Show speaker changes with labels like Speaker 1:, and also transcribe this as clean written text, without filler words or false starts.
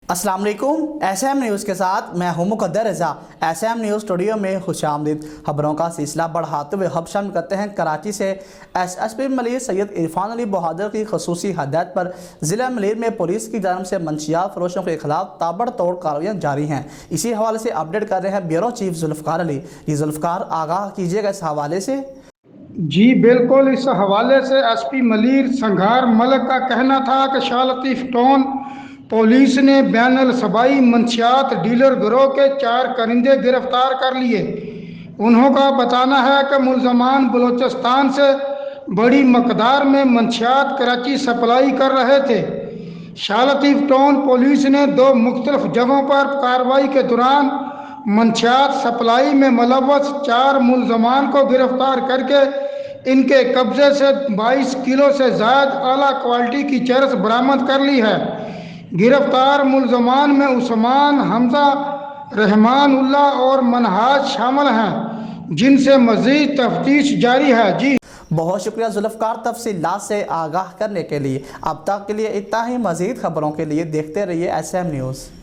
Speaker 1: अस्सलाम वालेकुम। SM news के साथ मैं हूं मुक़द्दर रज़ा। SM न्यूज़ स्टूडियो में खुशामदीद। खबरों का सिलसिला बढ़ाते हुए हम शामिल करते हैं कराची से SSP मलिर सैयद इरफान अली बहादुर की खसूसी हदायत पर ज़िला मलिर में पुलिस की जानब से मंशियात फरोशों के खिलाफ ताबड़तोड़ कार्रवाइयाँ जारी हैं। इसी हवाले से अपडेट कर रहे हैं ब्यूरो चीफ जुल्फ़कार अली। ये जुल्फ़कार आगाह कीजिएगा इस हवाले से।
Speaker 2: जी बिल्कुल, इस हवाले से SP मलिर संघार मलक का कहना था कि शाह लतीफ़ टाउन पुलिस ने बैनुल सबाई मंशियात डीलर गिरोह के 4 करिंदे गिरफ्तार कर लिए। उन्हों का बताना है कि मुलजमान बलूचिस्तान से बड़ी मकदार में मंशियात कराची सप्लाई कर रहे थे। शाह लतीफ़ टाउन पुलिस ने 2 मुख्तलिफ जगहों पर कार्रवाई के दौरान मंशियात सप्लाई में मुलव्वस 4 मुलजमान को गिरफ्तार करके इनके कब्जे से 22 किलो से ज़ायद आला क्वालिटी की चरस बरामद कर ली है। गिरफ्तार मुलजमान में उस्मान, हमजा, रहमान उल्लाह और मनहाज शामिल हैं, जिनसे मज़ीद तफ्तीश जारी है। जी
Speaker 1: बहुत शुक्रिया जुल्फ़कार तफसीलात से आगाह करने के लिए। अब तक के लिए इतना ही। मज़ीद खबरों के लिए देखते रहिए SM न्यूज़।